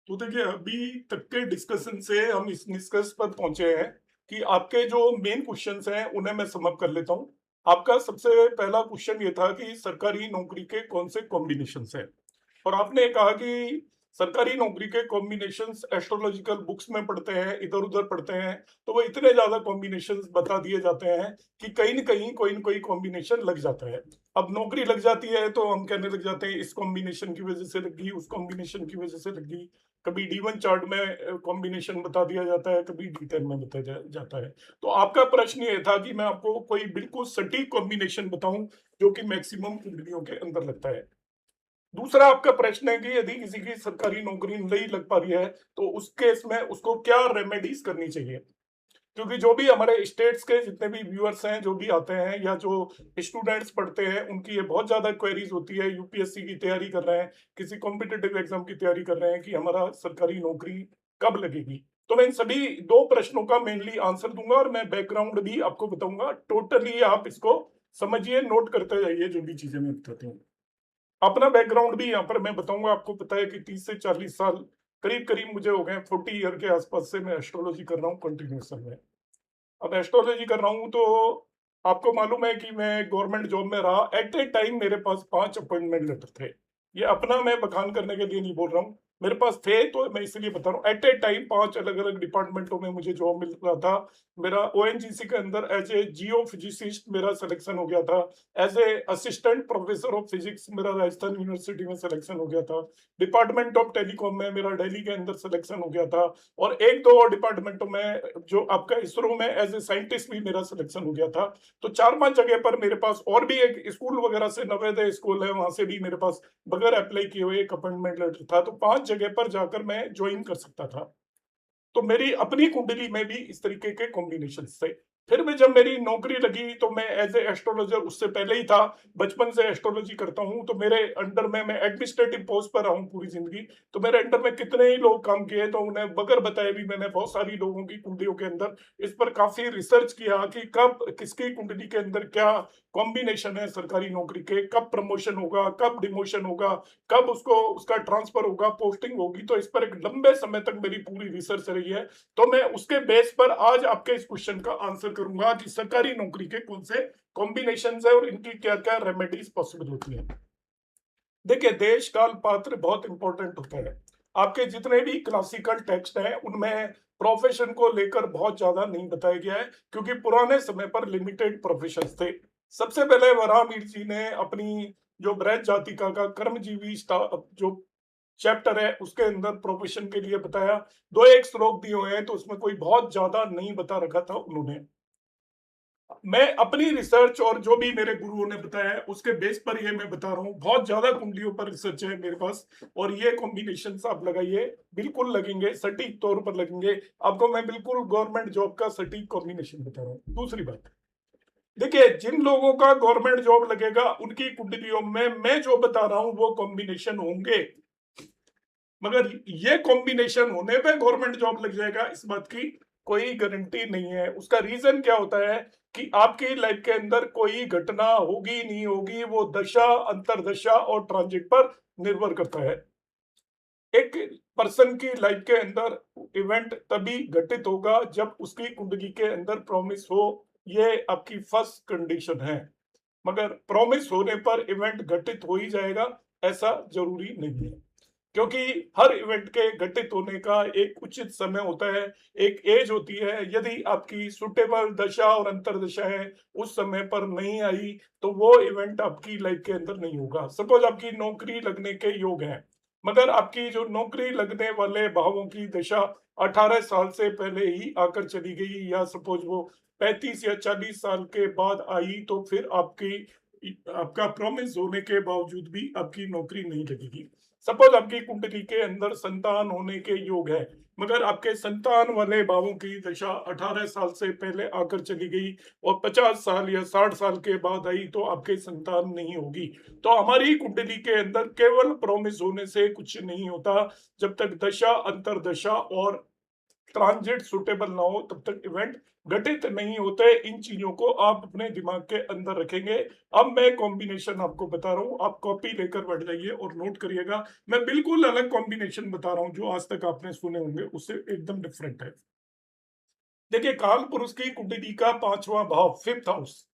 तो देखिए, अभी तक के डिस्कशन से हम इस निष्कर्ष पर पहुंचे हैं कि आपके जो मेन क्वेश्चंस हैं उन्हें मैं सम अप कर लेता हूं। आपका सबसे पहला क्वेश्चन ये था कि सरकारी नौकरी के कौन से कॉम्बिनेशंस हैं, और आपने कहा कि सरकारी नौकरी के कॉम्बिनेशंस एस्ट्रोलॉजिकल बुक्स में पढ़ते हैं, इधर उधर पढ़ते हैं, तो वो इतने ज्यादा कॉम्बिनेशंस बता दिए जाते हैं कि कहीं न कोई कॉम्बिनेशन लग जाता है। अब नौकरी लग जाती है तो हम कहने लग जाते हैं इस कॉम्बिनेशन की वजह से लगी, उस कॉम्बिनेशन की वजह से लगी। कभी D1 चार्ट में कॉम्बिनेशन बता दिया जाता है, कभी D10 में बताया जाता है। तो आपका प्रश्न ये था कि मैं आपको कोई बिल्कुल सटीक कॉम्बिनेशन बताऊं जो कि मैक्सिमम कुंडलियों के अंदर लगता है। दूसरा आपका प्रश्न है कि यदि किसी की सरकारी नौकरी नहीं लग पा रही है तो उस केस में उसको क्या रेमेडीज करनी चाहिए। क्योंकि जो भी हमारे स्टेट्स के जितने भी व्यूअर्स हैं, जो भी आते हैं या जो स्टूडेंट्स पढ़ते हैं, उनकी ये बहुत ज्यादा क्वेरीज होती है, यूपीएससी की तैयारी कर रहे हैं, किसी कॉम्पिटेटिव एग्जाम की तैयारी कर रहे हैं कि हमारा सरकारी नौकरी कब लगेगी। तो मैं इन सभी दो प्रश्नों का मेनली आंसर दूंगा और मैं बैकग्राउंड भी आपको बताऊंगा। टोटली आप इसको समझिए, नोट करते जाइए जो भी चीजें मैं बताती हूँ। अपना बैकग्राउंड भी यहाँ पर मैं बताऊंगा। आपको पता है कि 30 से 40 साल करीब करीब मुझे हो गए, 40 ईयर के आसपास से मैं एस्ट्रोलॉजी कर रहा हूँ कंटिन्यूसन में। अब एस्ट्रोलॉजी कर रहा हूँ तो आपको मालूम है कि मैं गवर्नमेंट जॉब में रहा। एट ए टाइम मेरे पास 5 अपॉइंटमेंट लेटर थे। ये अपना मैं बखान करने के लिए नहीं बोल रहा हूँ, मेरे पास थे तो मैं इसलिए बता रहा हूँ। एट ए टाइम 5 अलग अलग डिपार्टमेंटों में मुझे जॉब मिल रहा था। मेरा ओएनजीसी के अंदर एज ए जियो फिजिसिस्ट मेरा सिलेक्शन हो गया था। As a assistant professor of physics मेरा राजस्थान यूनिवर्सिटी में सिलेक्शन हो गया था। डिपार्टमेंट ऑफ टेलीकॉम में मेरा दिल्ली के अंदर सिलेक्शन हो गया था। और एक दो और डिपार्टमेंटों में, जो आपका इसरो में एज ए साइंटिस्ट भी मेरा सिलेक्शन हो गया था। तो 4-5 जगह पर मेरे पास, और भी एक स्कूल वगैरह से, नवोदय स्कूल है, वहां से भी मेरे पास बगैर अप्लाई किए हुए एक अपॉइंटमेंट लेटर था। तो 5 जगह पर जाकर मैं ज्वाइन कर सकता था। तो मेरी अपनी कुंडली में भी इस तरीके के कॉम्बिनेशन थे। फिर भी जब मेरी नौकरी लगी तो मैं एज ए एस्ट्रोलॉजर, उससे पहले ही था, बचपन से एस्ट्रोलॉजी करता हूं, तो मेरे अंडर में, मैं एडमिनिस्ट्रेटिव पोस्ट पर रहा हूं पूरी जिंदगी। तो मेरे अंडर में कितने ही लोग काम किए, तो उन्हें बगैर बताए भी मैंने बहुत सारी लोगों की कुंडलियों के अंदर इस पर काफी रिसर्च किया कि कब किसकी कुंडली के अंदर क्या कॉम्बिनेशन है सरकारी नौकरी के, कब प्रमोशन होगा, कब डिमोशन होगा, कब उसको उसका ट्रांसफर होगा, पोस्टिंग होगी। तो इस पर एक लंबे समय तक मेरी पूरी रिसर्च रही है। तो मैं उसके बेस पर आज आपके इस क्वेश्चन का आंसर करूंगा कि सरकारी नौकरी के कौन से कॉम्बिनेशन है और इनकी क्या क्या रेमेडीज पॉसिबल होती है। देखिए, देश काल पात्र बहुत इंपॉर्टेंट होता है। आपके जितने भी क्लासिकल टेक्स्ट हैं उनमें प्रोफेशन को लेकर बहुत ज्यादा नहीं बताया गया है, क्योंकि पुराने समय पर लिमिटेड प्रोफेशन थे। सबसे पहले वराहमिहिर जी ने अपनी जो बृहद जातिका का कर्मजीवी जो चैप्टर है उसके अंदर प्रोफेशन के लिए बताया। दो एक श्लोक दिए हुए हैं, तो उसमें कोई बहुत ज्यादा नहीं बता रखा था उन्होंने। मैं अपनी रिसर्च और जो भी मेरे गुरुओं ने बताया है उसके बेस पर ये मैं बता रहा हूँ। बहुत ज्यादा कुंडलियों पर रिसर्च है मेरे पास, और ये कॉम्बिनेशन आप लगाइए, बिल्कुल लगेंगे, सटीक तौर पर लगेंगे। आपको मैं बिल्कुल गवर्नमेंट जॉब का सटीक कॉम्बिनेशन बता रहा हूँ। दूसरी बात, देखिए, जिन लोगों का गवर्नमेंट जॉब लगेगा उनकी कुंडलियों में मैं जो बता रहा हूँ वो कॉम्बिनेशन होंगे। मगर ये कॉम्बिनेशन होने पे गवर्नमेंट जॉब लग जाएगा, इस बात की कोई गारंटी नहीं है। उसका रीजन क्या होता है कि आपकी लाइफ के अंदर कोई घटना होगी नहीं होगी, वो दशा, अंतरदशा और ट्रांजिट पर निर्भर करता है। एक पर्सन की लाइफ के अंदर इवेंट तभी घटित होगा जब उसकी कुंडली के अंदर प्रॉमिस हो। ये आपकी फर्स्ट कंडीशन है। मगर प्रॉमिस होने पर इवेंट घटित हो ही जाएगा, ऐसा जरूरी नहीं है। क्योंकि हर इवेंट के घटित होने का एक उचित समय होता है, एक एज होती है। यदि आपकी सुटेबल दशा और अंतरदशा है उस समय पर नहीं आई तो वो इवेंट आपकी लाइफ के अंदर नहीं होगा। सपोज आपकी नौकरी लगने के योग है, मगर आपकी जो नौकरी लगने वाले भावों की दशा 18 साल से पहले ही आकर चली गई, या सपोज वो 35 या 40 साल के बाद आई, तो फिर आपका प्रॉमिस होने के बावजूद भी आपकी नौकरी नहीं लगेगी। सपोज आपकी कुंडली के अंदर संतान होने के योग है, मगर आपके संतान वाले भावों की दशा 18 साल से पहले आकर चली गई और 50 साल या 60 साल के बाद आई, तो आपके संतान नहीं होगी। तो हमारी कुंडली के अंदर केवल प्रॉमिस होने से कुछ नहीं होता, जब तक दशा, अंतरदशा और ट्रांजिट सुटेबल ना हो तब तक इवेंट घटित नहीं होते। इन चीजों को आप अपने दिमाग के अंदर रखेंगे। अब मैं कॉम्बिनेशन आपको बता रहा हूं, आप कॉपी लेकर बैठ जाइए और नोट करिएगा। मैं बिल्कुल अलग कॉम्बिनेशन बता रहा हूं जो आज तक आपने सुने होंगे, उससे एकदम डिफरेंट है। देखिए, काल पुरुष की कुंडली का पांचवा भाव, फिफ्थ हाउस,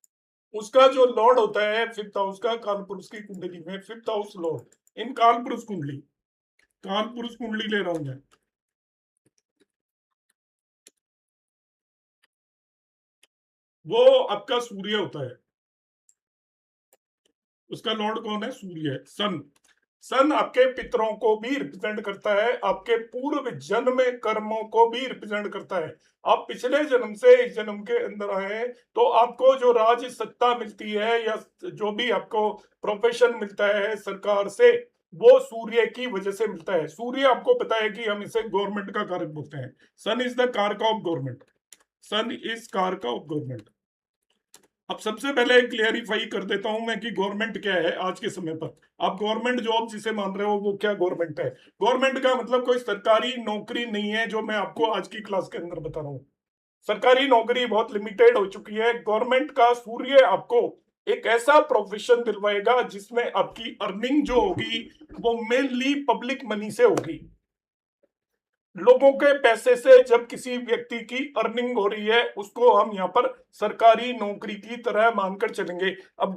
उसका जो लॉर्ड होता है फिफ्थ हाउस का, काल पुरुष की कुंडली में फिफ्थ हाउस लॉर्ड इन काल पुरुष कुंडली, काल पुरुष कुंडली ले रहा हूं मैं, वो आपका सूर्य होता है। उसका लॉर्ड कौन है? सूर्य है, सन। सन आपके पितरों को भी रिप्रेजेंट करता है, आपके पूर्व जन्म कर्मों को भी रिप्रेजेंट करता है। आप पिछले जन्म से इस जन्म के अंदर आए हैं, तो आपको जो राज सत्ता मिलती है या जो भी आपको प्रोफेशन मिलता है सरकार से, वो सूर्य की वजह से मिलता है। सूर्य आपको पता है कि हम इसे गवर्नमेंट का कारक बोलते हैं। सन इज द कारक ऑफ गवर्नमेंट। सन इज कारक ऑफ गवर्नमेंट। अब सबसे पहले क्लियरिफाई कर देता हूं मैं कि गवर्नमेंट क्या है आज के समय पर। आप गवर्नमेंट जॉब जिसे मान रहे हो वो क्या गवर्नमेंट है? गवर्नमेंट का मतलब कोई सरकारी नौकरी नहीं है, जो मैं आपको आज की क्लास के अंदर बता रहा हूं। सरकारी नौकरी बहुत लिमिटेड हो चुकी है। गवर्नमेंट का सूर्य आपको एक ऐसा प्रोफेशन दिलवाएगा जिसमें आपकी अर्निंग जो होगी वो मेनली पब्लिक मनी से होगी। लोगों के पैसे से जब किसी व्यक्ति की अर्निंग हो रही है, उसको हम यहाँ पर सरकारी नौकरी की तरह मानकर चलेंगे। अब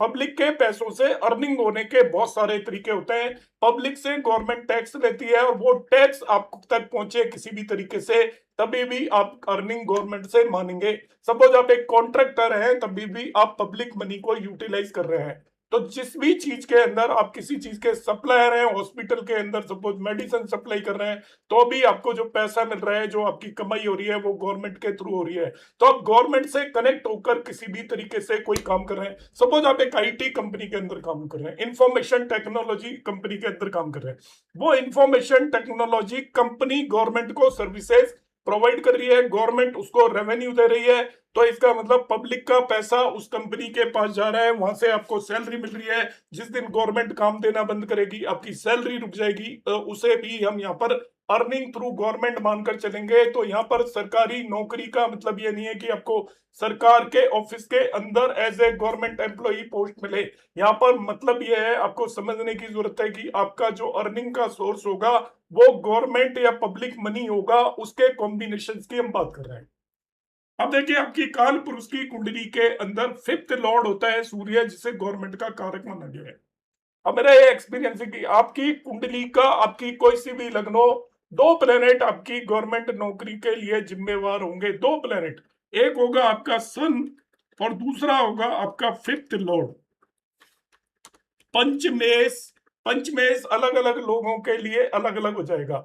पब्लिक के पैसों से अर्निंग होने के बहुत सारे तरीके होते हैं। पब्लिक से गवर्नमेंट टैक्स लेती है और वो टैक्स आप तक पहुंचे किसी भी तरीके से, तभी भी आप अर्निंग गवर्नमेंट से मानेंगे। सपोज आप एक कॉन्ट्रैक्टर हैं, तभी भी आप पब्लिक मनी को यूटिलाइज कर रहे हैं। तो जिस भी चीज के अंदर आप किसी चीज के सप्लायर हैं, हॉस्पिटल के अंदर सपोज मेडिसिन सप्लाई कर रहे हैं, तो भी आपको जो पैसा मिल रहा है, जो आपकी कमाई हो रही है, वो गवर्नमेंट के थ्रू हो रही है। तो आप गवर्नमेंट से कनेक्ट होकर किसी भी तरीके से कोई काम कर रहे हैं। सपोज आप एक आईटी कंपनी के अंदर काम कर रहे हैं, इंफॉर्मेशन टेक्नोलॉजी कंपनी के अंदर काम कर रहे हैं। वो इंफॉर्मेशन टेक्नोलॉजी कंपनी गवर्नमेंट को सर्विसेज प्रोवाइड कर रही है, गवर्नमेंट उसको रेवेन्यू दे रही है। तो इसका मतलब पब्लिक का पैसा उस कंपनी के पास जा रहा है, वहां से आपको सैलरी मिल रही है। जिस दिन गवर्नमेंट काम देना बंद करेगी, आपकी सैलरी रुक जाएगी, उसे भी हम यहाँ पर अर्निंग थ्रू गवर्नमेंट मानकर चलेंगे। तो यहाँ पर सरकारी नौकरी का मतलब ये नहीं है कि आपको सरकार के ऑफिस के अंदर as a government employee post मिले। यहाँ पर मतलब ये है, आपको समझने की जरूरत है कि आपका जो अर्निंग का सोर्स होगा वो गवर्नमेंट या पब्लिक मनी होगा, उसके कॉम्बिनेशन की हम बात कर रहे हैं। अब देखिए, आपकी काल पुरुष की कुंडली के अंदर फिफ्थ लॉर्ड होता है सूर्य, जिसे गवर्नमेंट का कारक माना गया है। अब मेरा ये एक्सपीरियंस है कि आपकी कुंडली का, आपकी कोई सी भी लग्न हो, दो प्लेनेट आपकी गवर्नमेंट नौकरी के लिए जिम्मेवार होंगे। दो प्लेनेट, एक होगा आपका सन और दूसरा होगा आपका फिफ्थ लॉर्ड। पंचमेश, पंचमेश अलग अलग लोगों के लिए अलग अलग हो जाएगा।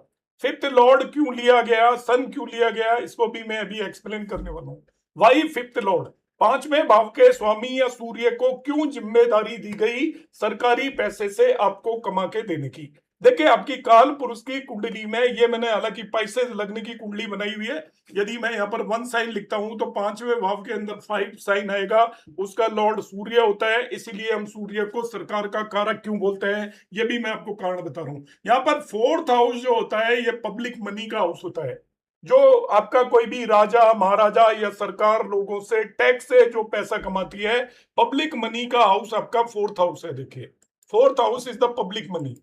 फिफ्थ लॉर्ड क्यों लिया गया, सन क्यों लिया गया, इसको भी मैं अभी एक्सप्लेन करने वाला हूं। Why fifth lord? पांचवें भाव के स्वामी या सूर्य को क्यों जिम्मेदारी दी गई सरकारी पैसे से आपको कमा के देने की? देखिए, आपकी काल पुरुष की कुंडली में, ये मैंने हालांकि पाइसेस लगने की कुंडली बनाई हुई है। यदि मैं यहाँ पर वन साइन लिखता हूं तो पांचवें भाव के अंदर फाइव साइन आएगा। उसका लॉर्ड सूर्य होता है, इसीलिए हम सूर्य को सरकार का कारक क्यों बोलते हैं, ये भी मैं आपको कारण बता रहा हूं। यहाँ पर फोर्थ हाउस जो होता है, ये पब्लिक मनी का हाउस होता है। जो आपका कोई भी राजा महाराजा या सरकार लोगों से टैक्स से जो पैसा कमाती है, पब्लिक मनी का हाउस आपका फोर्थ हाउस है। देखिए, fourth house is the public money.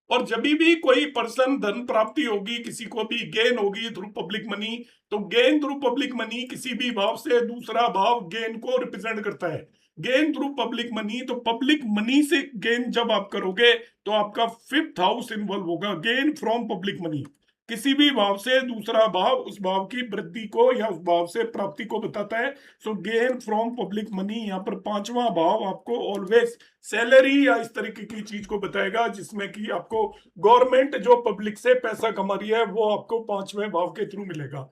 और जब भी कोई पर्सन धन प्राप्ति होगी, किसी को भी गेन होगी थ्रू पब्लिक मनी, तो गेन थ्रू पब्लिक मनी किसी भी भाव से दूसरा भाव गेन को रिप्रेजेंट करता है। गेन थ्रू पब्लिक मनी, तो पब्लिक मनी से गेन जब आप करोगे तो आपका फिफ्थ हाउस इन्वॉल्व होगा। गेन फ्रॉम पब्लिक मनी, किसी भी भाव से दूसरा भाव उस भाव की वृद्धि को या उस भाव से प्राप्ति को बताता है। सो गेन फ्रॉम पब्लिक मनी, यहाँ पर पांचवा भाव आपको ऑलवेज सैलरी या इस तरीके की चीज को बताएगा, जिसमें कि आपको गवर्नमेंट जो पब्लिक से पैसा कमा रही है वो आपको पांचवें भाव के थ्रू मिलेगा।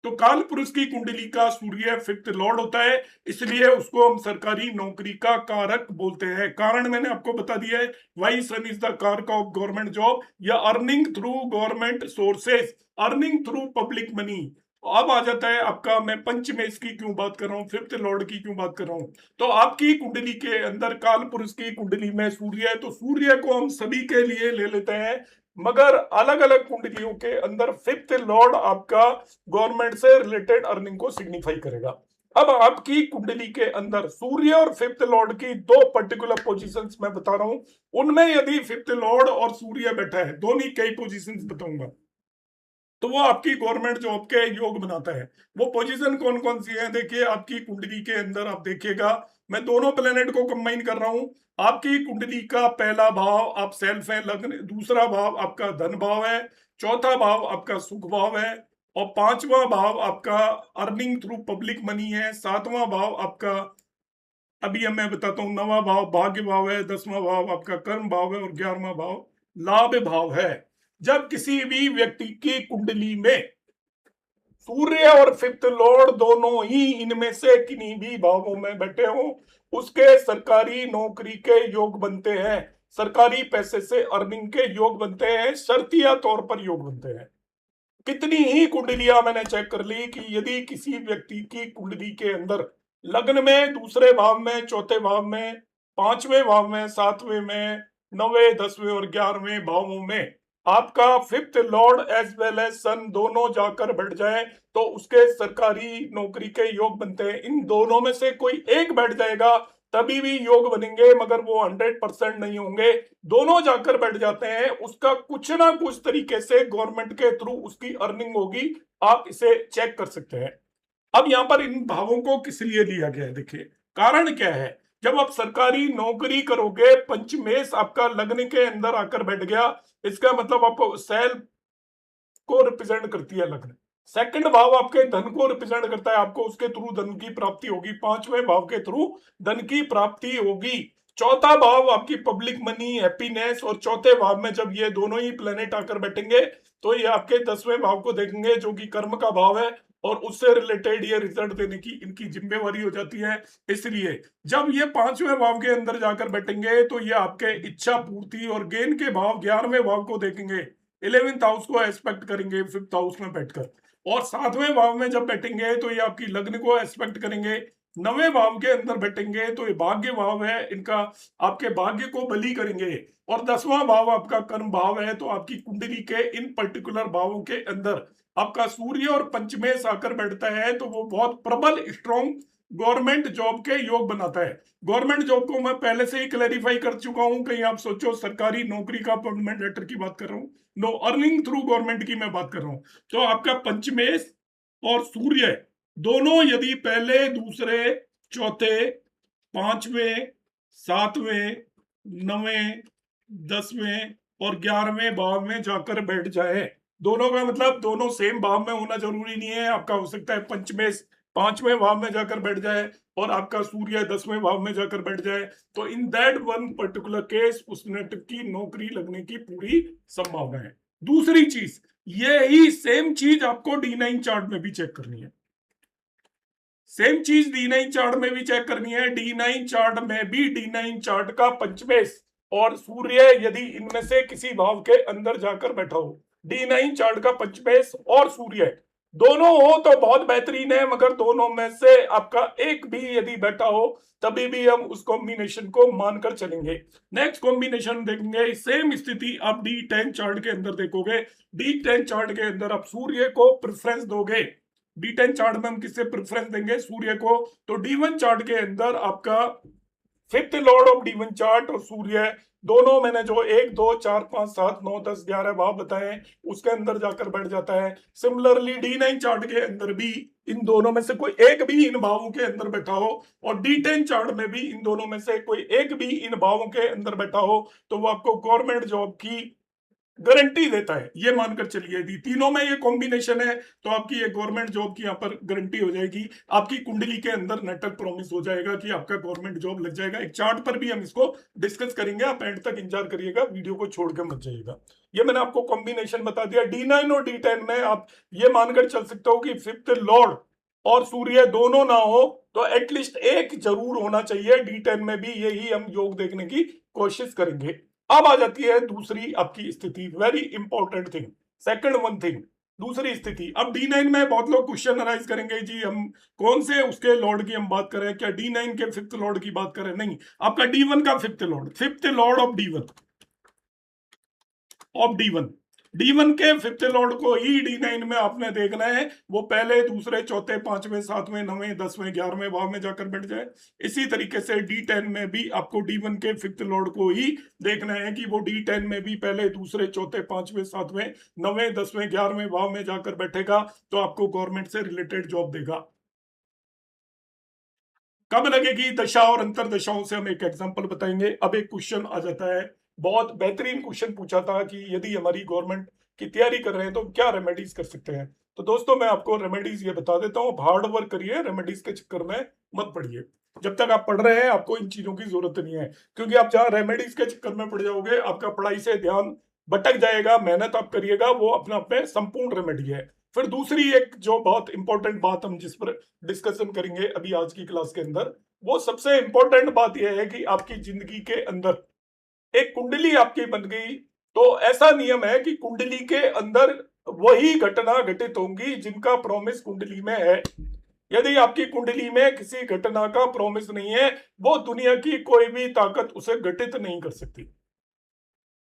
तो काल पुरुष की कुंडली का सूर्य फिफ्थ लॉर्ड होता है, इसलिए उसको हम सरकारी नौकरी का कारक बोलते हैं। कारण मैंने आपको बता दिया है, वाई सन इज द कारक ऑफ गवर्नमेंट जॉब या earning through government sources, earning through public money. अब आ जाता है आपका, मैं पंचमेश की क्यों बात कर रहा हूँ, फिफ्थ लॉर्ड की क्यों बात कर रहा हूँ। तो आपकी कुंडली के अंदर काल पुरुष की कुंडली में सूर्य है, तो सूर्य को हम सभी के लिए ले लेते हैं, मगर अलग अलग कुंडलियों के अंदर फिफ्थ लॉर्ड आपका गवर्नमेंट से रिलेटेड अर्निंग को सिग्निफाई करेगा। अब आपकी कुंडली के अंदर सूर्य और फिफ्थ लॉर्ड की दो पर्टिकुलर पोजीशंस मैं बता रहा हूं, उनमें यदि फिफ्थ लॉर्ड और सूर्य बैठा है, दोनों कई पोजीशंस बताऊंगा, तो वो आपकी गवर्नमेंट जॉब के योग बनाता है। वो पोजीशन कौन कौन सी है, देखिए आपकी कुंडली के अंदर आप देखिएगा, मैं दोनों प्लेनेट को कंबाइन कर रहा हूं। आपकी कुंडली का पहला भाव आप सेल्फ है, लग्न, दूसरा भाव आपका धन भाव है, चौथा भाव आपका सुख भाव है, और पांचवा भाव आपका अर्निंग थ्रू पब्लिक मनी है, सातवां भाव आपका, अभी मैं बताता हूं, नवा भाव भाग्य भाव है, 10वां भाव आपका कर्म भाव है, और 11वां भाव लाभ भाव है। जब किसी भी व्यक्ति की कुंडली में सूर्य और फिफ्थ लॉर्ड दोनों ही इनमें से किन्हीं भी भावों में बैठे हो, उसके सरकारी नौकरी के योग बनते हैं, सरकारी पैसे से अर्निंग के योग बनते हैं, शर्तिया तौर पर योग बनते हैं। कितनी ही कुंडलियां मैंने चेक कर ली कि यदि किसी व्यक्ति की कुंडली के अंदर लग्न में, दूसरे भाव में, चौथे भाव में, पांचवें भाव में, सातवें में, नौवें, 10वें और 11वें भावों में आपका fifth lord as well as sun दोनों जाकर बैठ जाए, तो उसके सरकारी नौकरी के योग बनते हैं। इन दोनों में से कोई एक बैठ जाएगा तभी भी योग बनेंगे, मगर वो 100% नहीं होंगे। दोनों जाकर बैठ जाते हैं, उसका कुछ ना कुछ तरीके से गवर्नमेंट के थ्रू उसकी अर्निंग होगी, आप इसे चेक कर सकते हैं। अब यहां पर इन भावों को किस लिए लिया गया है, देखिए कारण क्या है। जब आप सरकारी नौकरी करोगे, पंचमेश आपका लग्न के अंदर आकर बैठ गया, इसका मतलब आपको सेल्फ को रिप्रेजेंट करती है लग्न। सेकंड भाव आपके धन को रिप्रेजेंट करता है, आपको उसके थ्रू धन की प्राप्ति होगी, पांचवें भाव के थ्रू धन की प्राप्ति होगी। चौथा भाव आपकी पब्लिक मनी, हैप्पीनेस, और चौथे भाव में जब ये दोनों ही प्लेनेट आकर बैठेंगे तो ये आपके 10वें भाव को देखेंगे, जो कि कर्म का भाव है, और उससे रिलेटेड ये रिजल्ट देने की इनकी जिम्मेवारी हो जाती है। इसलिए जब ये पांचवें भाव के अंदर जाकर बैठेंगे तो ये आपके इच्छा पूर्ति और गेन के भाव 11वें भाव को देखेंगे, 11th हाउस को एस्पेक्ट करेंगे फिफ्थ हाउस में बैठकर, और सातवें भाव में जब बैठेंगे तो ये आपकी लग्न को एस्पेक्ट करेंगे। नवे भाव के अंदर बैठेंगे तो ये भाग्य भाव है इनका, आपके भाग्य को बली करेंगे। और 10वां भाव आपका कर्म भाव है, तो आपकी कुंडली के इन पर्टिकुलर भावों के अंदर आपका सूर्य और पंचमेश आकर बैठता है, तो वो बहुत प्रबल स्ट्रॉन्ग गवर्नमेंट जॉब के योग बनाता है। गवर्नमेंट जॉब को मैं पहले से ही क्लैरिफाई कर चुका हूं, कहीं आप सोचो सरकारी नौकरी का अपॉइंटमेंट लेटर की बात कर रहा हूं, नो, अर्निंग थ्रू गवर्नमेंट की मैं बात कर रहा हूं। तो आपका पंचमेश और सूर्य दोनों यदि पहले, दूसरे, चौथे, पांचवें, सातवें, नवें, 10वें और 11वें भाव में जाकर बैठ जाए, दोनों का मतलब दोनों सेम भाव में होना जरूरी नहीं है, आपका हो सकता है पंचमेश 5वें भाव में जाकर बैठ जाए और आपका सूर्य 10वें भाव में जाकर बैठ जाए, तो in that one particular case उस नेटिव की नौकरी लगने की पूरी संभावना है। दूसरी चीज, यही सेम चीज आपको D9 चार्ट में भी चेक करनी है, सेम चीज D9 चार्ट में भी चेक करनी है। D9 चार्ट में भी, D9 चार्ट का पंचमेश और सूर्य यदि इनमें से किसी भाव के अंदर जाकर बैठा हो, D9 चार्ट का पंचमेश और सूर्य दोनों हो तो बहुत बेहतरीन है, मगर दोनों में से आपका एक भी यदि बैठा हो तभी भी हम उस कॉम्बिनेशन को मानकर चलेंगे। नेक्स्ट कॉम्बिनेशन देखेंगे, सेम स्थिति आप D10 चार्ट के अंदर देखोगे। D10 चार्ट के अंदर आप सूर्य को प्रेफरेंस दोगे, D10 चार्ट में हम किससे प्रेफरेंस देंगे, सूर्य को। तो D1 चार्ट के अंदर आपका fifth lord of D1 chart और सूर्य दोनों मैंने जो 1 2 4 5 7 9 10 11 भाव बताए उसके अंदर जाकर बैठ जाता है। सिमिलरली D9 चार्ट के अंदर भी इन दोनों में से कोई एक भी इन भावों के अंदर बैठा हो, और D10 चार्ट में भी इन दोनों में से कोई एक भी इन भावों के अंदर बैठा हो, तो वो आपको गवर्नमेंट जॉब की गारंटी देता है, ये मानकर चलिए। यदि तीनों में ये कॉम्बिनेशन है तो आपकी ये गवर्नमेंट जॉब की यहाँ पर गारंटी हो जाएगी, आपकी कुंडली के अंदर नटक प्रॉमिस हो जाएगा कि आपका गवर्नमेंट जॉब लग जाएगा। एक चार्ट पर भी हम इसको डिस्कस करेंगे, आप एंड तक इंतजार करिएगा, वीडियो को छोड़ के मत जाइएगा। ये मैंने आपको कॉम्बिनेशन बता दिया। D9 और D10 में आप ये मानकर चल सकते हो कि फिफ्थ लॉर्ड और सूर्य दोनों ना हो तो एटलीस्ट एक जरूर होना चाहिए। D10 में भी यही हम योग देखने की कोशिश करेंगे। अब आ जाती है दूसरी आपकी स्थिति, very important thing, second one thing. दूसरी स्थिति। अब D9 में बहुत लोग क्वेश्चन अराइज करेंगे जी हम कौन से उसके लॉर्ड की हम बात करें, क्या D9 के फिफ्थ लॉर्ड की बात करें? नहीं, आपका D1 का fifth lord of D1 D1 के फिफ्थ लॉर्ड को ही D9 में आपने देखना है, वो पहले दूसरे चौथे पांचवें सातवें नवें 10वें 11वें भाव में जाकर बैठ जाए। इसी तरीके से D10 में भी आपको D1 के फिफ्थ लॉर्ड को ही देखना है कि वो D10 में भी पहले दूसरे चौथे पांचवें सातवें नवें 10वें 11वें भाव में जाकर बैठेगा तो आपको गवर्नमेंट से रिलेटेड जॉब देगा। कब लगेगी दशा और अंतर दशाओं से हम एक एग्जांपल बताएंगे। अब एक क्वेश्चन आ जाता है, बहुत बेहतरीन क्वेश्चन पूछा था कि यदि हमारी गवर्नमेंट की तैयारी कर रहे हैं तो क्या रेमेडीज कर सकते हैं। तो दोस्तों मैं आपको रेमेडीज ये बता देता हूँ, हार्ड वर्क करिए, रेमेडीज के चक्कर में मत पड़िए। जब तक आप पढ़ रहे हैं आपको इन चीजों की जरूरत नहीं है, क्योंकि आप जहां रेमेडीज के चक्कर में पड़ जाओगे आपका पढ़ाई से ध्यान भटक जाएगा। मेहनत आप करिएगा, वो अपने आप में संपूर्ण रेमेडी है। फिर दूसरी एक जो बहुत इंपॉर्टेंट बात हम जिस पर डिस्कशन करेंगे अभी आज की क्लास के अंदर, वो सबसे इंपॉर्टेंट बात यह है कि आपकी जिंदगी के अंदर एक कुंडली आपकी बन गई तो ऐसा नियम है कि कुंडली के अंदर वही घटना घटित होंगी जिनका प्रॉमिस कुंडली में है। यदि आपकी कुंडली में किसी घटना का प्रॉमिस नहीं है, वो दुनिया की कोई भी ताकत उसे घटित नहीं कर सकती।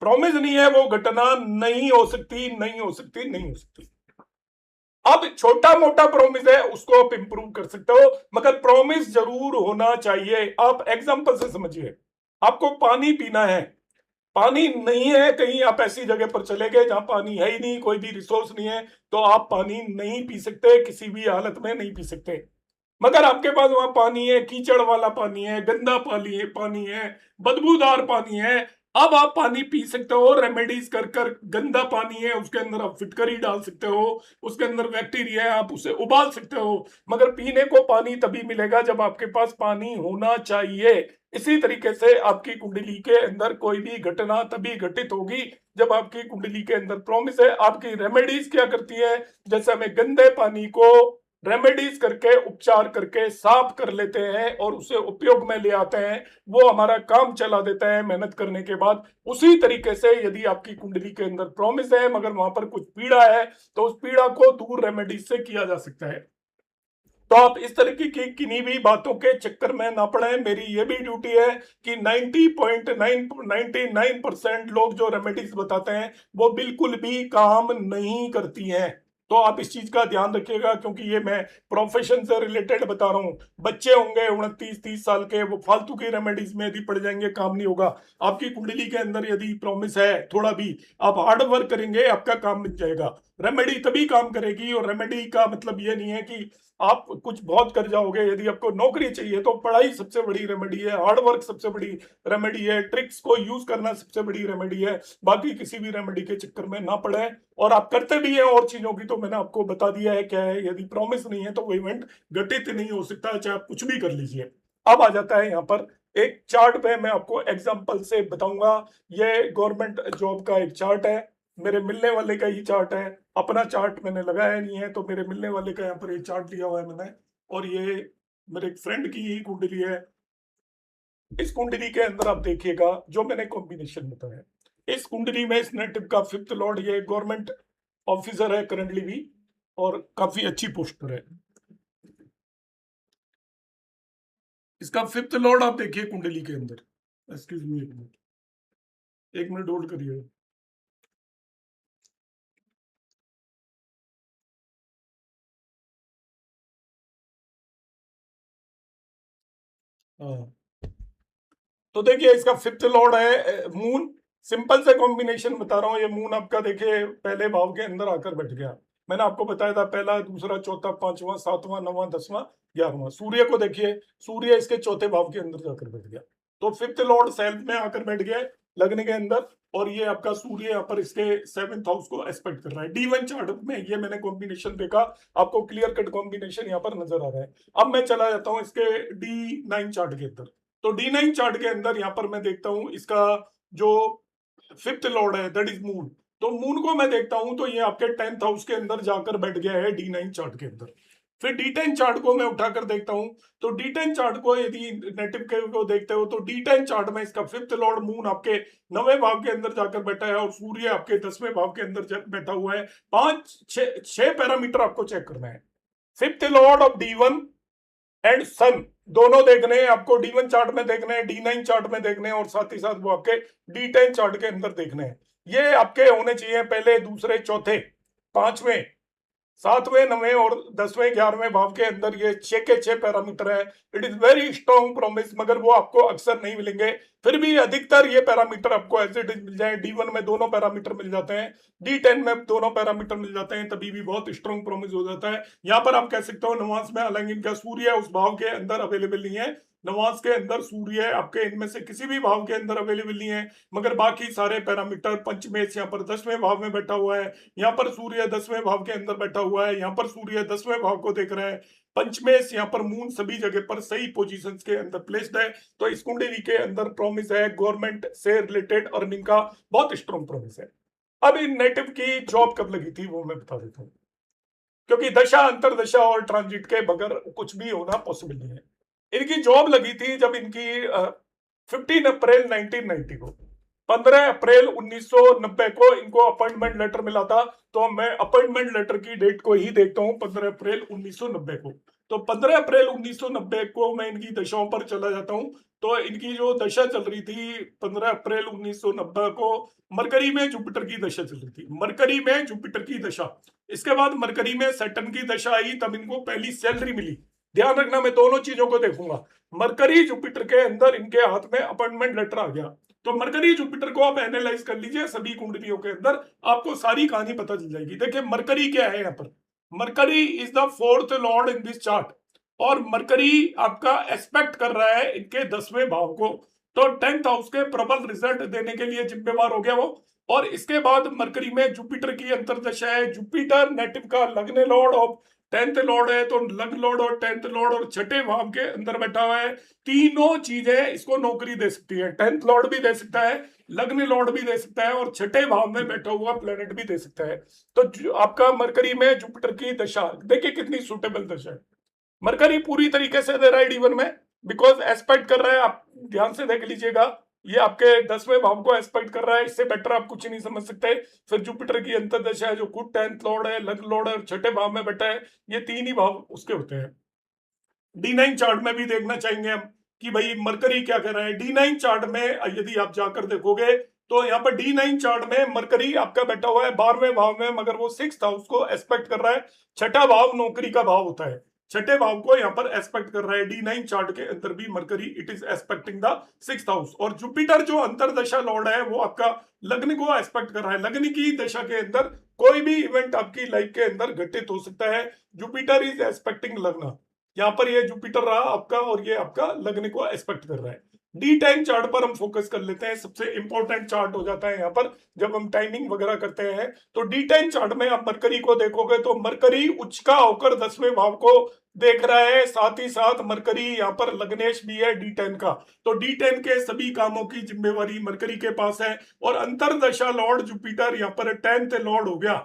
प्रॉमिस नहीं है, वो घटना नहीं हो सकती, नहीं हो सकती, नहीं हो सकती। अब छोटा मोटा प्रॉमिस है उसको आप इंप्रूव कर सकते हो, मगर प्रॉमिस जरूर होना चाहिए। आप एग्जांपल से समझिए, आपको पानी पीना है, पानी नहीं है, कहीं आप ऐसी जगह पर चले गए जहां पानी है ही नहीं, कोई भी रिसोर्स नहीं है, तो आप पानी नहीं पी सकते, किसी भी हालत में नहीं पी सकते। मगर आपके पास वहां पानी है, कीचड़ वाला पानी है, गंदा पानी है, बदबूदार पानी है। अब आप पानी पी सकते हो रेमेडीज कर कर। गंदा पानी है, उसके अंदर आप फिटकरी डाल सकते हो, उसके अंदर बैक्टीरिया है, आप उसे उबाल सकते हो, मगर पीने को पानी तभी मिलेगा जब आपके पास पानी होना चाहिए। इसी तरीके से आपकी कुंडली के अंदर कोई भी घटना तभी घटित होगी जब आपकी कुंडली के अंदर प्रॉमिस है। आपकी रेमेडीज क्या करती है, जैसे हमें गंदे पानी को रेमेडीज करके उपचार करके साफ कर लेते हैं और उसे उपयोग में ले आते हैं, वो हमारा काम चला देता है मेहनत करने के बाद। उसी तरीके से यदि आपकी कुंडली के अंदर प्रॉमिस है मगर वहां पर कुछ पीड़ा है, तो उस पीड़ा को दूर रेमेडीज से किया जा सकता है। तो आप इस तरीके की किन्हीं भी बातों के चक्कर में ना पड़े। मेरी ये भी ड्यूटी है कि 99.99% लोग जो रेमेडीज बताते हैं वो बिल्कुल भी काम नहीं करती हैं। तो आप इस चीज का ध्यान रखिएगा, क्योंकि ये मैं प्रोफेशन से रिलेटेड बता रहा हूँ। बच्चे होंगे 29-30 साल के, वो फालतू की रेमेडीज में यदि पड़ जाएंगे काम नहीं होगा। आपकी कुंडली के अंदर यदि प्रॉमिस है थोड़ा भी, आप हार्ड वर्क करेंगे आपका काम मिल जाएगा। रेमेडी तभी काम करेगी, और रेमेडी का मतलब ये नहीं है कि आप कुछ बहुत कर जाओगे। यदि आपको नौकरी चाहिए तो पढ़ाई सबसे बड़ी रेमेडी है, हार्ड वर्क सबसे बड़ी रेमेडी है, ट्रिक्स को यूज करना सबसे बड़ी रेमेडी है। बाकी किसी भी रेमेडी के चक्कर में ना पड़े। और आप करते भी हैं और चीजों की, तो मैंने आपको बता दिया है क्या है। यदि प्रॉमिस नहीं है तो वो इवेंट घटित नहीं हो सकता, चाहे आप कुछ भी कर लीजिए। अब आ जाता है यहाँ पर एक चार्ट पे, मैं आपको एग्जाम्पल से बताऊंगा। ये गवर्नमेंट जॉब का एक चार्ट है, मेरे मिलने वाले का ही चार्ट है। अपना चार्ट मैंने लगाया नहीं है, तो मेरे मिलने वाले का यहाँ पर ये चार्ट लिया हुआ है मैंने। और ये मेरे एक फ्रेंड की ही कुंडली है। इस कुंडली के अंदर आप देखिएगा जो मैंने कॉम्बिनेशन बताया, इस कुंडली में इस नेटिव का फिफ्थ लॉर्ड, ये गवर्नमेंट ऑफिसर है करंटली भी, और काफी अच्छी पोस्ट पर है। इसका फिफ्थ लॉर्ड आप देखिए कुंडली के अंदर। एक्सक्यूज मी, एक मिनट होल्ड करिए। हाँ, तो देखिए इसका फिफ्थ लॉर्ड है मून। सिंपल से कॉम्बिनेशन बता रहा हूँ। ये मून आपका देखिए पहले भाव के अंदर आकर बैठ गया। मैंने आपको बताया था पहला, दूसरा, चौथा, पांचवा, सातवां, नवां, 10वां, 11वां। सूर्य को देखिए, सूर्य इसके चौथे भाव के अंदर जाकर बैठ गया। तो फिफ्थ लॉर्ड सेल्फ में आकर बैठ गया लगने के अंदर, और ये आपका सूर्य यहाँ पर इसके सेवेंथ हाउस को एस्पेक्ट कर रहा है। D1 चार्ट में ये मैंने कॉम्बिनेशन देखा, आपको क्लियर कट कॉम्बिनेशन यहाँ पर नजर आ रहा है। अब मैं चला जाता हूँ इसके D9 चार्ट के अंदर। तो D9 चार्ट के अंदर यहाँ पर मैं देखता हूँ इसका जो फिफ्थ लॉर्ड है दैट इज मून। तो मून को मैं देखता हूं तो ये आपके 10th हाउस के अंदर जाकर बैठ गया है D9 चार्ट के अंदर। फिर D10 चार्ट को मैं उठाकर देखता हूं, तो D10 चार्ट को यदि नेटिव को देखते हो तो D10 चार्ट में इसका फिफ्थ लॉर्ड मून आपके 9वें भाव के अंदर जाकर बैठा है और सूर्य आपके 10वें भाव के अंदर बैठा हुआ है। 6 पैरामीटर आपको चेक करना है। Fifth lord of D1 and sun दोनों देखने हैं आपको, D1 चार्ट में देखने हैं, D9 चार्ट में देखने हैं और साथ ही साथ वो आपके D10 चार्ट के अंदर देखने हैं। ये आपके होने चाहिए पहले, दूसरे, चौथे, पांचवें, 7वें, 9वें और 10वें, 11वें भाव के अंदर ये 6 के 6 पैरामीटर है। It is very strong promise, मगर वो आपको अक्सर नहीं मिलेंगे। फिर भी अधिकतर ये पैरामीटर आपको एज इट इज मिल जाए। D1 में दोनों पैरामीटर मिल जाते हैं, D10 में दोनों पैरामीटर मिल जाते हैं, तभी भी बहुत स्ट्रॉन्ग प्रॉमिस हो जाता है। यहाँ पर आप कह सकते हो नवांश में, हालांकि इनका सूर्य उस भाव के अंदर अवेलेबल नहीं है, नवांश के अंदर सूर्य आपके इनमें से किसी भी भाव के अंदर अवेलेबल नहीं है, मगर बाकी सारे पैरामीटर, पंचमेश यहाँ पर 10वें भाव में बैठा हुआ है, यहाँ पर सूर्य 10वें भाव के अंदर बैठा हुआ है, यहाँ पर सूर्य 10वें भाव को देख रहा है, पंचमेश यहाँ पर मून सभी जगह पर सही पोजीशंस के अंदर प्लेस्ड है। तो इस कुंडली के अंदर प्रॉमिस है गवर्नमेंट से रिलेटेड अर्निंग का, बहुत स्ट्रॉन्ग प्रॉमिस है। अब इन नेटिव की जॉब कब लगी थी वो मैं बता देता हूँ, क्योंकि दशा, अंतरदशा और ट्रांजिट के बगैर कुछ भी होना पॉसिबल नहीं है। इनकी जॉब लगी थी जब इनकी 15 अप्रैल 1990 को, 15 अप्रैल 1990 को इनको अपॉइंटमेंट लेटर मिला था। तो मैं अपॉइंटमेंट लेटर की डेट को ही देखता हूं, 15 अप्रैल 1990 को। तो 15 अप्रैल 1990 को मैं इनकी दशाओं पर चला जाता हूं। तो इनकी जो दशा चल रही थी 15 अप्रैल 1990 को, मरकरी में जुपिटर की दशा चल रही थी, मरकरी में जुपिटर की दशा। इसके बाद मरकरी में सैटर्न की दशा आई, तब इनको पहली सैलरी मिली। ध्यान रखना, मैं दोनों चीजों को देखूंगा। मरकरी जुपिटर के अंदर इनके हाथ में अपॉइंटमेंट लेटर आ गया। तो मरकरी जुपिटर को आप एनालाइज कर लीजिए, सभी कुंडलियों के अंदर आपको सारी कहानी पता चल जाएगी। देखिए मरकरी क्या है यहाँ पर, mercury is the fourth Lord in this chart, और मरकरी आपका एक्सपेक्ट कर रहा है इनके 10वें भाव को। तो 10th हाउस के प्रबल रिजल्ट देने के लिए जिम्मेवार हो गया वो। और इसके बाद मरकरी में जुपिटर की अंतरदशा है। जुपिटर नेटिव का लग्न लॉर्ड ऑफ 10th लॉर्ड है, तो लग्न लॉर्ड और 10th लॉर्ड और छठे भाव के अंदर बैठा हुआ है। तीनों चीजें इसको नौकरी दे सकती है, 10th लॉर्ड भी दे सकता है, लग्न लॉर्ड भी दे सकता है और छठे भाव में बैठा हुआ प्लेनेट भी दे सकता है। तो आपका मरकरी में जुपिटर की दशा देखिए कितनी सुटेबल दशा है। मरकरी पूरी तरीके से दे रहा है D1 में, बिकॉज एस्पेक्ट कर रहा है। आप ध्यान से देख लीजिएगा, ये आपके 10वें भाव को एस्पेक्ट कर रहा है, इससे बेटर आप कुछ नहीं समझ सकते। फिर जुपिटर की अंतरदशा है जो खुद 10th लॉर्ड है, लग्न लॉर्ड है और छठे भाव में बैठा है, ये तीन ही भाव उसके होते हैं। D9 चार्ट में भी देखना चाहेंगे हम कि भाई मरकरी क्या कर रहा है। D9 चार्ट में यदि आप जाकर देखोगे तो यहाँ पर D9 चार्ट में मरकरी आपका बैठा हुआ है 12वें भाव में, मगर वो 6th हाउस को एस्पेक्ट कर रहा है। छठा भाव नौकरी का भाव होता है, छठे भाव को यहाँ पर एस्पेक्ट कर रहा है। D9 चार्ट के अंदर भी mercury it is expecting the 6th house. और जुपिटर जो अंतरदशा लॉर्ड है वो आपका लग्न को एस्पेक्ट कर रहा है। लग्न की दशा के अंदर कोई भी इवेंट आपकी लाइफ के अंदर घटित हो सकता है। जुपिटर इज एस्पेक्टिंग लग्न, यहाँ पर ये जुपिटर रहा आपका और ये आपका लग्न को एस्पेक्ट कर रहा है। D10 चार्ट पर हम फोकस कर लेते हैं, सबसे इंपॉर्टेंट चार्ट हो जाता है यहाँ पर जब हम टाइमिंग वगैरह करते हैं। तो D10 चार्ट में आप मरकरी को देखोगे तो मरकरी उच्च का होकर 10वें भाव को देख रहा है, साथ ही साथ मरकरी यहाँ पर लग्नेश भी है D10 का। तो D10 के सभी कामों की जिम्मेवारी मरकरी के पास है। और अंतरदशा लॉर्ड जुपिटर यहाँ पर 10th लॉर्ड हो गया,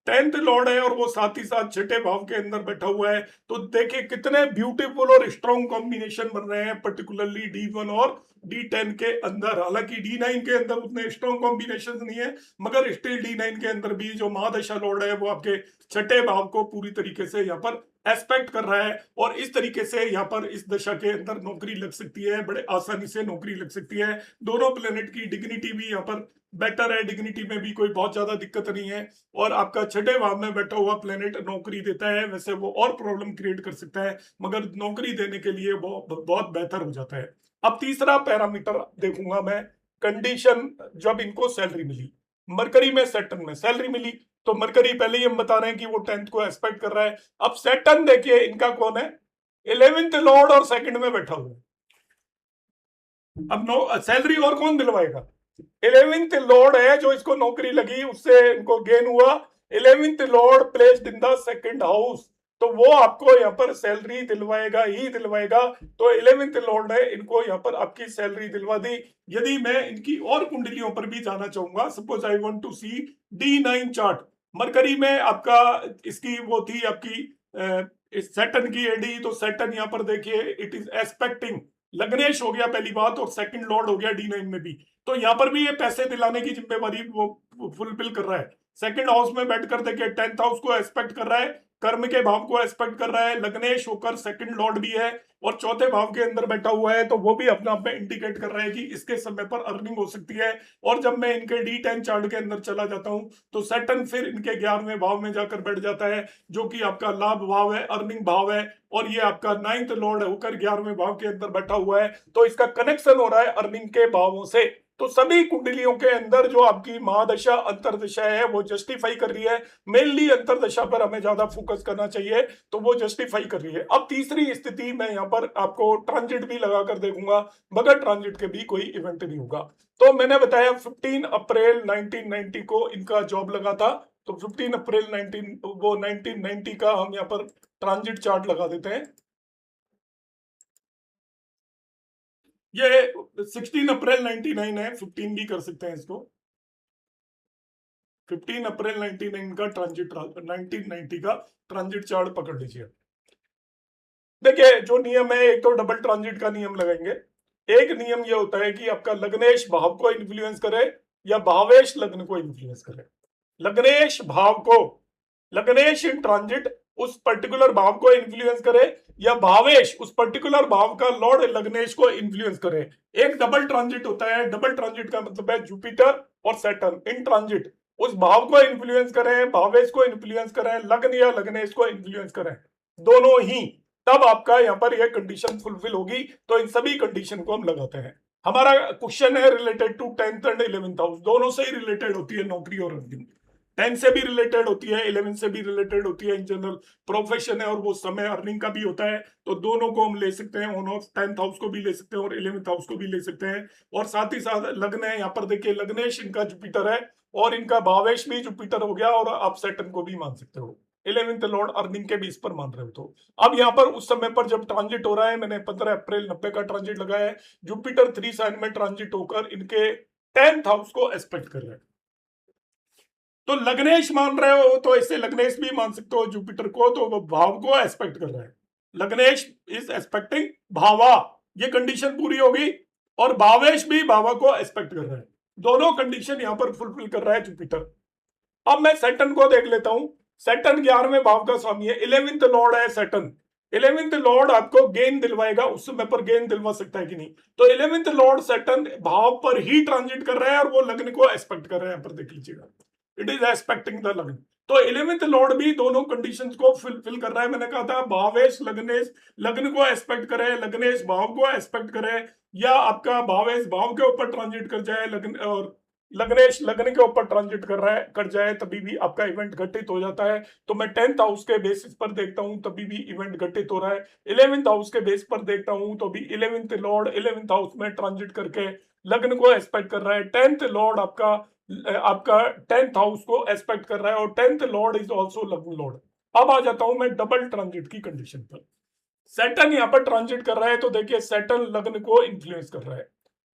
10th लॉर्ड है और वो साथ ही साथ छठे भाव के अंदर बैठा हुआ है। तो देखिए कितने ब्यूटीफुल और स्ट्रॉन्ग कॉम्बिनेशन बन रहे हैं, पर्टिकुलरली D1 और D10 के अंदर। हालांकि D9 के अंदर उतने स्ट्रॉन्ग कॉम्बिनेशन नहीं है, मगर स्टिल D9 के अंदर भी जो महादशा लॉर्ड है वो आपके छठे भाव को पूरी तरीके से यहाँ पर एस्पेक्ट कर रहा है। और इस तरीके से यहाँ पर इस दशा के अंदर नौकरी लग सकती है, बड़े आसानी से नौकरी लग सकती है। दोनों प्लेनेट की डिग्निटी भी यहाँ पर बेटर है, डिग्निटी में भी कोई बहुत ज्यादा दिक्कत नहीं है। और आपका छठे भाव में बैठा हुआ प्लेनेट नौकरी देता है, वैसे वो और प्रॉब्लम क्रिएट कर सकता है, मगर नौकरी देने के लिए वो बहुत बेहतर हो जाता है। अब तीसरा पैरामीटर देखूंगा मैं, कंडीशन जब इनको सैलरी मिली, मरकरी में सैटर्न में सैलरी मिली। तो मरकरी पहले ही हम बता रहे हैं कि वो 10th को एक्सपेक्ट कर रहा है। अब सैटर्न देखिए इनका कौन है, 11th लॉर्ड और सेकंड में बैठा हुआ है। अब सैलरी और कौन दिलवाएगा, 11th लॉर्ड है जो इसको नौकरी लगी, उससे इनको गेन हुआ। 11th Lord placed in the second house, तो वो आपको यहाँ पर सैलरी दिलवाएगा ही दिलवाएगा। तो 11th लॉर्ड है, इनको यहाँ पर आपकी सैलरी दिलवा दी। यदि मैं इनकी और कुंडलियों पर भी जाना चाहूंगा, suppose I want to see D9 chart, Mercury में आपका इसकी वो थी आपकी इस सैटर्न की एडी, तो सैटर्न यहाँ पर देखिए इट इज एस्पेक्टिंग लग्नेश हो गया पहली बात, और सेकंड लॉर्ड हो गया D9 में भी, तो यहाँ पर भी ये पैसे दिलाने की जिम्मेवारी वो फुलफिल कर रहा है। सेकंड हाउस में बैठकर देखिए 10th हाउस को एस्पेक्ट कर रहा है, कर्म के भाव को एस्पेक्ट कर रहा है, लग्नेश होकर सेकंड लॉर्ड भी है और चौथे भाव के अंदर बैठा हुआ है, तो वो भी अपने आप में इंडिकेट कर रहा है कि इसके समय पर अर्निंग हो सकती है। और जब मैं इनके D10 चार्ट के अंदर चला जाता हूं तो सैटर्न फिर इनके 11वें भाव में जाकर बैठ जाता है, जो कि आपका लाभ भाव है, अर्निंग भाव है, और ये आपका 9th लॉर्ड होकर 11वें भाव के अंदर बैठा हुआ है, तो इसका कनेक्शन हो रहा है अर्निंग के भावों से। तो सभी कुंडलियों के अंदर जो आपकी महादशा अंतरदशा है वो जस्टिफाई कर रही है, मेनली अंतरदशा पर हमें ज्यादा फोकस करना चाहिए, तो वो जस्टिफाई कर रही है। अब तीसरी स्थिति मैं यहाँ पर आपको ट्रांजिट भी लगाकर देखूंगा, बगैर ट्रांजिट के भी कोई इवेंट नहीं होगा। तो मैंने बताया 15 अप्रैल 1990 को इनका जॉब लगा था, तो 15 अप्रैल 1990 का हम यहाँ पर ट्रांजिट चार्ट लगा देते हैं। ये 16 अप्रैल 99 है, 15 भी कर सकते हैं इसको। 15 अप्रैल 99 का ट्रांजिट 1990 का ट्रांजिट चार्ट पकड़ लीजिए। देखिए जो नियम है, एक तो डबल ट्रांजिट का नियम लगाएंगे। एक नियम ये होता है कि आपका लग्नेश भाव को इन्फ्लुएंस करे या भावेश लग्न को इन्फ्लुएंस करे। लग्नेश भाव को, लग्नेश इन ट्रांजिट उस पर्टिकुलर भाव को इन्फ्लुएंस करे या भावेश उस पर्टिकुलर भाव का लॉर्ड लग्नेश को इन्फ्लुएंस करे। एक डबल ट्रांजिट होता है, डबल ट्रांजिट का मतलब है जुपिटर और सैटर्न इन ट्रांजिट उस भाव को इन्फ्लुएंस करें, भावेश को इन्फ्लुएंस करें, लग्न या लग्नेश को इन्फ्लुएंस करें, दोनों ही, तब आपका यहाँ पर यह कंडीशन फुलफिल होगी। तो इन सभी कंडीशन को हम लगाते हैं। हमारा क्वेश्चन है related to 10th and 11th house, दोनों से ही रिलेटेड होती है नौकरी और अर्निंग। 10 से भी रिलेटेड होती है, 11 से भी रिलेटेड होती है, इन जनरल प्रोफेशन है और वो समय अर्निंग का भी होता है, तो दोनों को हम ले सकते हैं। ऑन ऑफ 10th हाउस को भी ले सकते हैं और 11th हाउस को भी ले सकते हैं। और साथ ही साथ लग्न है, यहाँ पर देखिए लग्नेश इनका जुपिटर है और इनका भावेश भी जुपिटर हो गया, और आप सैटर्न को भी मान सकते हो 11th लॉर्ड अर्निंग के बेस पर मान रहे हो। तो अब यहाँ पर उस समय पर जब ट्रांजिट हो रहा है, मैंने 15 अप्रैल 90 का ट्रांजिट लगाया है, जुपिटर 3 साइन में ट्रांजिट होकर इनके 10th हाउस को एस्पेक्ट कर रहे हैं। तो लग्नेश मान रहे हो तो इससे लग्नेश भी मान सकते हो जुपिटर को, तो वो भाव को एस्पेक्ट कर रहा है। लग्नेश इज एस्पेक्टिंग भावा, ये कंडीशन पूरी होगी, और भावेश भी भावा को एस्पेक्ट कर रहा है, दोनों कंडीशन यहां पर फुलफिल कर रहा है जुपिटर। अब मैं सैटर्न को देख लेता हूं। सैटर्न 11वें भाव का स्वामी है, 11th लॉर्ड है सैटर्न। 11th लॉर्ड आपको गेन दिलवाएगा, उस समय पर गेन दिलवा सकता है कि नहीं, तो 11th लॉर्ड सैटर्न भाव पर ही ट्रांजिट कर रहा है और वो लग्न को एस्पेक्ट कर रहा है, यहाँ पर देख लीजिएगा, इट इज एस्पेक्टिंग द लग्न। तो 11th लॉर्ड भी दोनों कंडीशंस को फुलफिल कर रहा है। मैंने कहा था भावेश लग्नेश लग्न को एस्पेक्ट करे, लग्नेश भाव को एस्पेक्ट करे, या आपका भावेश भाव के ऊपर ट्रांजिट कर जाए, लग्न और लग्नेश लग्न के ऊपर ट्रांजिट कर रहा है कर जाए, तभी भी आपका इवेंट घटित हो जाता है। तो मैं 10th हाउस के बेसिस पर देखता हूं तभी भी इवेंट घटित हो रहा है। 11th हाउस के बेस पर देखता हूं तो भी 11th लॉर्ड 11th हाउस में ट्रांजिट करके लग्न को एस्पेक्ट कर रहा है। 10th लॉर्ड आपका आपका 10th हाउस को एस्पेक्ट कर रहा है, और 10th लॉर्ड इज ऑल्सो लग्न लॉर्ड। अब आ जाता हूं मैं डबल ट्रांजिट की कंडीशन पर। सैटर्न यहाँ पर ट्रांजिट कर रहा है, तो देखिए सैटर्न लग्न को इन्फ्लुएंस कर रहा है,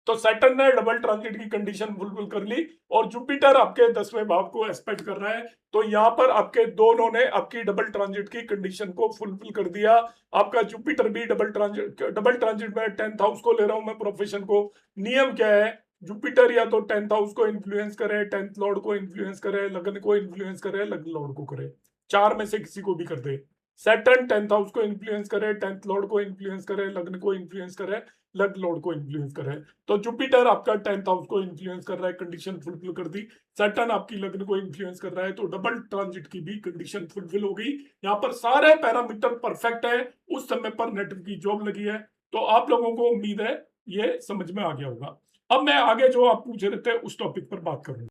तो सैटर्न ने डबल ट्रांजिट की कंडीशन फुलफिल कर ली, और जुपिटर आपके 10वें भाव को एस्पेक्ट कर रहा है, तो यहाँ पर आपके दोनों ने आपकी डबल ट्रांजिट की कंडीशन को फुलफिल कर दिया। आपका जुपिटर भी डबल ट्रांजिट में 10th हाउस को ले रहा हूं मैं प्रोफेशन को। नियम क्या है, जुपिटर या तो 10th हाउस को इन्फ्लुएंस करे, 10th लॉर्ड को इन्फ्लुएंस करे, लग्न को इन्फ्लुएंस करे, लग्न लॉर्ड को करे, चार में से किसी को भी कर दे। सैटर्न 10th हाउस को इन्फ्लुएंस करे, 10th लॉर्ड को इन्फ्लुएंस करे, लग्न को इन्फ्लुएंस करे, लग्न लॉर्ड को इन्फ्लुएंस करे, तो जुपिटर आपका 10th हाउस को इन्फ्लुएंस कर रहा है, कंडीशन फुलफिल कर दी। सैटर्न आपकी लग्न को इन्फ्लुएंस कर रहा है, तो डबल ट्रांजिट की भी कंडीशन फुलफिल हो गई। यहाँ पर सारे पैरामीटर परफेक्ट है, उस समय पर नेटवर्क की जॉब लगी है, तो आप लोगों को उम्मीद है ये समझ में आ गया होगा। अब मैं आगे जो आप पूछ रहे थे उस टॉपिक पर बात करूंगा।